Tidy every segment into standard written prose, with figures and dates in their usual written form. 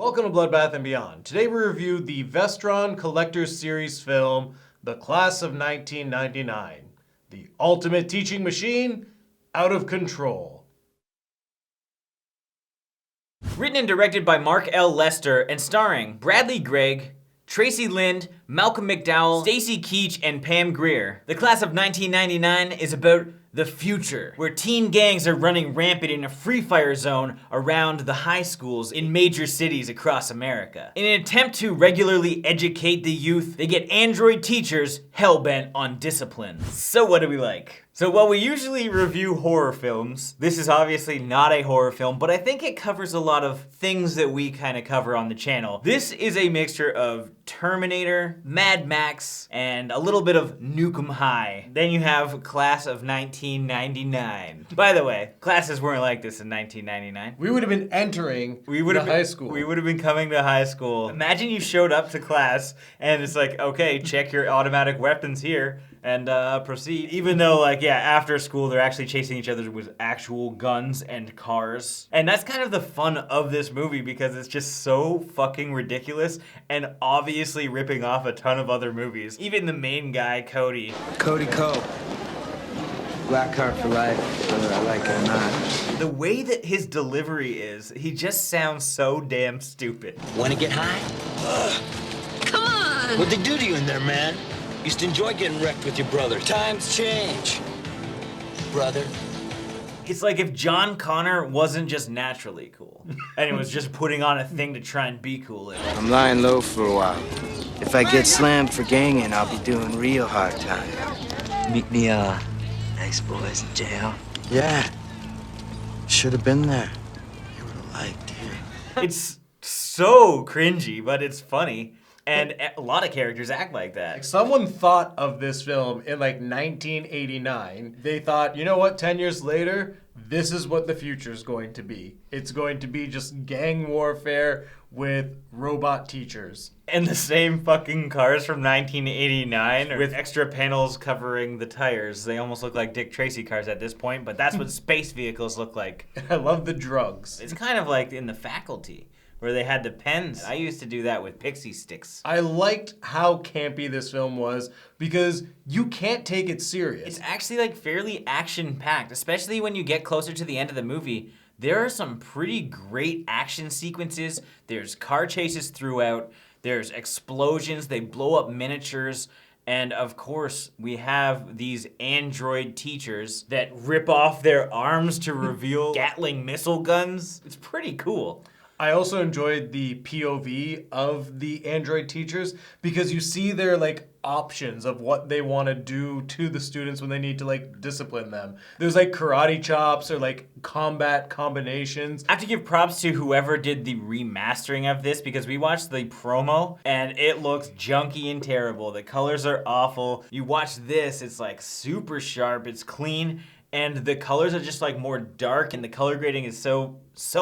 Welcome to Bloodbath and Beyond. Today we review the Vestron Collector's Series film, The Class of 1999. The ultimate teaching machine, out of control. Written and directed by Mark L. Lester and starring Bradley Gregg, Traci Lind, Malcolm McDowell, Stacy Keach, and Pam Grier. The Class of 1999 is about the future, where teen gangs are running rampant in a free fire zone around the high schools in major cities across America. In an attempt to regularly educate the youth, they get android teachers hell-bent on discipline. So what do we like? So while we usually review horror films, this is obviously not a horror film, but I think it covers a lot of things that we kind of cover on the channel. This is a mixture of Terminator, Mad Max, and a little bit of Nuke 'Em High. Then you have Class of 1999. By the way, classes weren't like this in 1999. We would have been entering high school. We would have been coming to high school. Imagine you showed up to class and it's like, okay, check your automatic weapons here and proceed. Even though, like, yeah, after school, they're actually chasing each other with actual guns and cars. And that's kind of the fun of this movie because it's just so fucking ridiculous and obviously ripping off a ton of other movies. Even the main guy, Cody. Cody Coe. Black card for life, whether I like it or not. The way that his delivery is, he just sounds so damn stupid. Wanna get high? Come on! What'd they do to you in there, man? Used to enjoy getting wrecked with your brother. Times change, brother. It's like if John Connor wasn't just naturally cool, and he was just putting on a thing to try and be cool in it. I'm lying low for a while. If I get slammed for ganging, I'll be doing real hard time. Meet me, nice boys in jail. Yeah. Should have been there. You would have liked it. It's so cringy, but it's funny. And a lot of characters act like that. Someone thought of this film in like 1989. They thought, you know what, 10 years later, this is what the future is going to be. It's going to be just gang warfare with robot teachers. And the same fucking cars from 1989 with extra panels covering the tires. They almost look like Dick Tracy cars at this point, but that's what space vehicles look like. I love the drugs. It's kind of like in The Faculty, where they had the pens. I used to do that with pixie sticks. I liked how campy this film was because you can't take it serious. It's actually like fairly action-packed, especially when you get closer to the end of the movie. There are some pretty great action sequences. There's car chases throughout. There's explosions. They blow up miniatures. And of course, we have these android teachers that rip off their arms to reveal Gatling missile guns. It's pretty cool. I also enjoyed the POV of the android teachers because you see their like options of what they want to do to the students when they need to like discipline them. There's like karate chops or like combat combinations. I have to give props to whoever did the remastering of this because we watched the promo and it looks junky and terrible. The colors are awful. You watch this, it's like super sharp, it's clean. And the colors are just like more dark and the color grading is so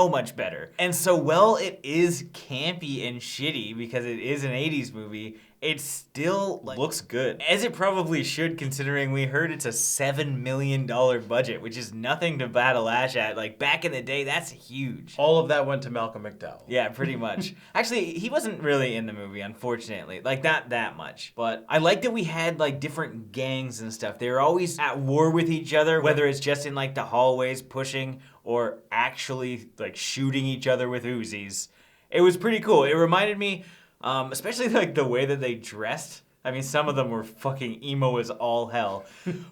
much better. And so while it is campy and shitty because it is an 80s movie, it still looks good. As it probably should considering we heard it's a $7 million budget, which is nothing to bat a lash at. Like back in the day, that's huge. All of that went to Malcolm McDowell. Yeah, pretty much. Actually, he wasn't really in the movie, unfortunately. Like, not that much. But I like that we had, like, different gangs and stuff. They were always at war with each other, whether it's just in, like, the hallways pushing or actually, like, shooting each other with Uzis. It was pretty cool. It reminded me, especially, like, the way that they dressed. I mean, some of them were fucking emo as all hell.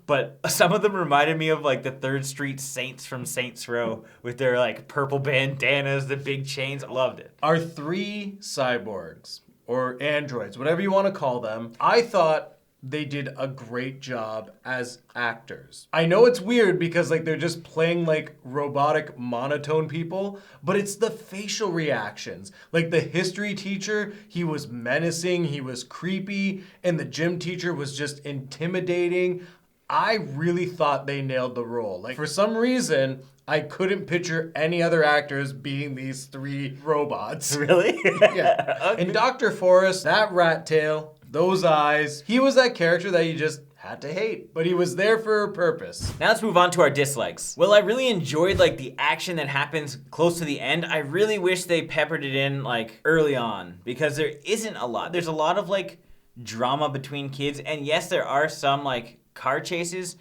But some of them reminded me of, like, the 3rd Street Saints from Saints Row with their, like, purple bandanas, the big chains. I loved it. Our 3 cyborgs, or androids, whatever you want to call them, I thought they did a great job as actors. I know it's weird because like they're just playing like robotic monotone people, but it's the facial reactions. Like the history teacher, he was menacing, he was creepy, and the gym teacher was just intimidating. I really thought they nailed the role. Like for some reason, I couldn't picture any other actors being these 3 robots. Really? Yeah. Okay. And Dr. Forrest, that rat tail, those eyes, he was that character that you just had to hate. But he was there for a purpose. Now let's move on to our dislikes. Well, I really enjoyed like the action that happens close to the end. I really wish they peppered it in like early on because there isn't a lot. There's a lot of like drama between kids, and yes, there are some like car chases,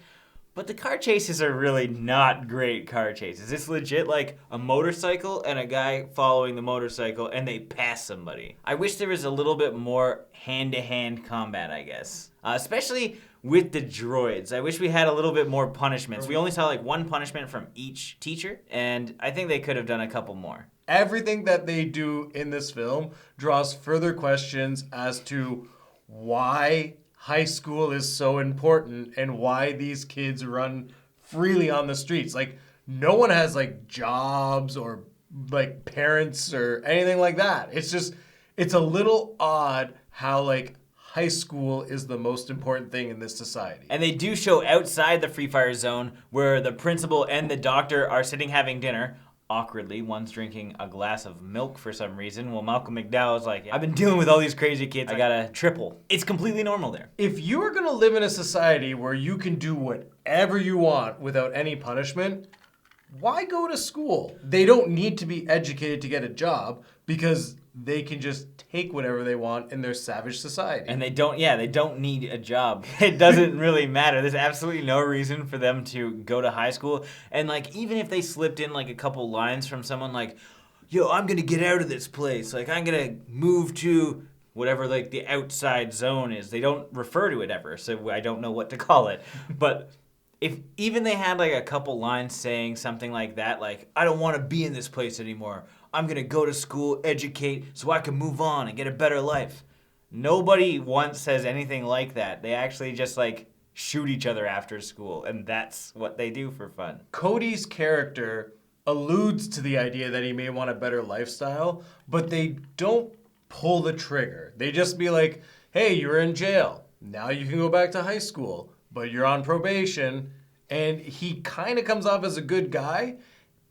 but the car chases are really not great car chases. It's legit like a motorcycle and a guy following the motorcycle and they pass somebody. I wish there was a little bit more hand-to-hand combat, I guess. Especially with the droids. I wish we had a little bit more punishments. We only saw like one punishment from each teacher, and I think they could have done a couple more. Everything that they do in this film draws further questions as to why high school is so important and why these kids run freely on the streets. Like, no one has like jobs or like parents or anything like that. It's a little odd how like high school is the most important thing in this society. And they do show outside the Free Fire Zone where the principal and the doctor are sitting having dinner. Awkwardly, one's drinking a glass of milk for some reason. Well, Malcolm McDowell is like, I've been dealing with all these crazy kids. I got a triple. It's completely normal there. If you are going to live in a society where you can do whatever you want without any punishment, why go to school? They don't need to be educated to get a job because they can just take whatever they want in their savage society. And they don't need a job. It doesn't really matter. There's absolutely no reason for them to go to high school. And like, even if they slipped in like a couple lines from someone like, yo, I'm gonna get out of this place. Like, I'm gonna move to whatever like the outside zone is. They don't refer to it ever, so I don't know what to call it. But if even they had like a couple lines saying something like that, like, I don't want to be in this place anymore. I'm going to go to school, educate, so I can move on and get a better life. Nobody once says anything like that. They actually just like shoot each other after school, and that's what they do for fun. Cody's character alludes to the idea that he may want a better lifestyle, but they don't pull the trigger. They just be like, hey, you're in jail. Now you can go back to high school, but you're on probation. And he kind of comes off as a good guy,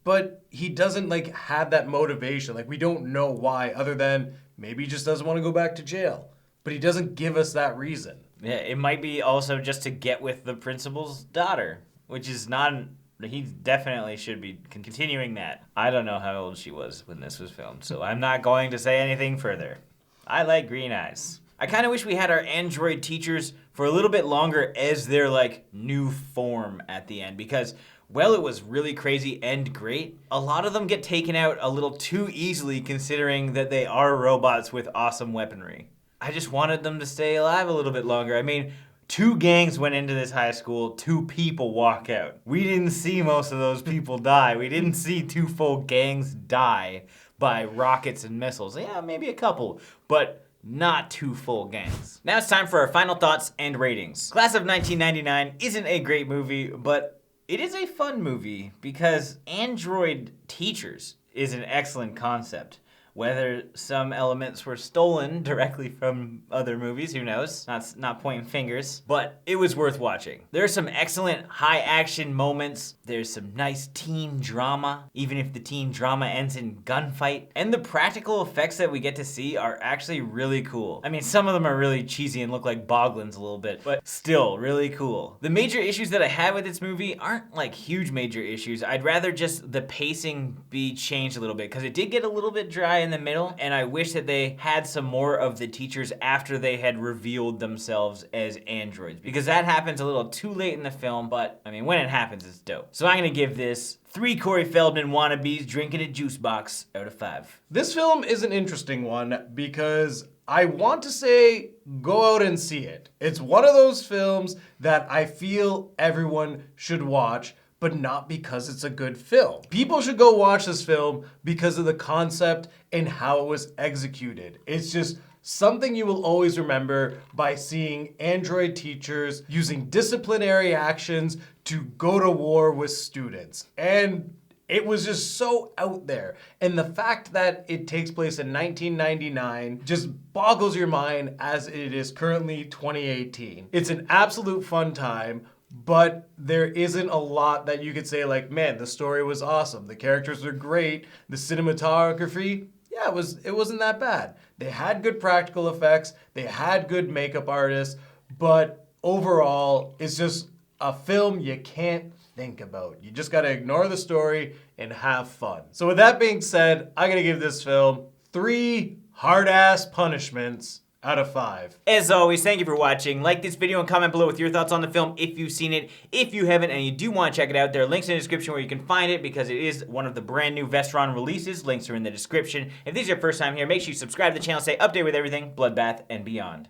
but he doesn't like have that motivation. Like, we don't know why, other than maybe he just doesn't want to go back to jail. But he doesn't give us that reason. Yeah, it might be also just to get with the principal's daughter, which is not... He definitely should be continuing that. I don't know how old she was when this was filmed, so I'm not going to say anything further. I like green eyes. I kind of wish we had our android teachers for a little bit longer as their like new form at the end, because while it was really crazy and great, a lot of them get taken out a little too easily considering that they are robots with awesome weaponry. I just wanted them to stay alive a little bit longer. I mean, 2 gangs went into this high school, 2 people walk out. We didn't see most of those people die. We didn't see 2 full gangs die by rockets and missiles. Yeah, maybe a couple, but not 2 full gangs. Now it's time for our final thoughts and ratings. Class of 1999 isn't a great movie, but it is a fun movie because android teachers is an excellent concept. Whether some elements were stolen directly from other movies, who knows? Not pointing fingers, but it was worth watching. There are some excellent high action moments. There's some nice teen drama, even if the teen drama ends in gunfight. And the practical effects that we get to see are actually really cool. I mean, some of them are really cheesy and look like Boglins a little bit, but still really cool. The major issues that I have with this movie aren't like huge major issues. I'd rather just the pacing be changed a little bit, because it did get a little bit dry in the middle, and I wish that they had some more of the teachers after they had revealed themselves as androids, because that happens a little too late in the film, but I mean, when it happens, it's dope. So I'm gonna give this 3 Corey Feldman wannabes drinking a juice box out of 5. This film is an interesting one because I want to say go out and see it. It's one of those films that I feel everyone should watch, but not because it's a good film. People should go watch this film because of the concept and how it was executed. It's just something you will always remember by seeing android teachers using disciplinary actions to go to war with students. And it was just so out there. And the fact that it takes place in 1999 just boggles your mind as it is currently 2018. It's an absolute fun time. But there isn't a lot that you could say like, man, the story was awesome. The characters were great. The cinematography, yeah, it wasn't that bad. They had good practical effects. They had good makeup artists. But overall, it's just a film you can't think about. You just gotta ignore the story and have fun. So with that being said, I'm gonna give this film 3 hard-ass punishments out of 5. As always, thank you for watching. Like this video and comment below with your thoughts on the film if you've seen it. If you haven't and you do want to check it out, there are links in the description where you can find it because it is one of the brand new Vestron releases. Links are in the description. If this is your first time here, make sure you subscribe to the channel, stay updated with everything Bloodbath and beyond.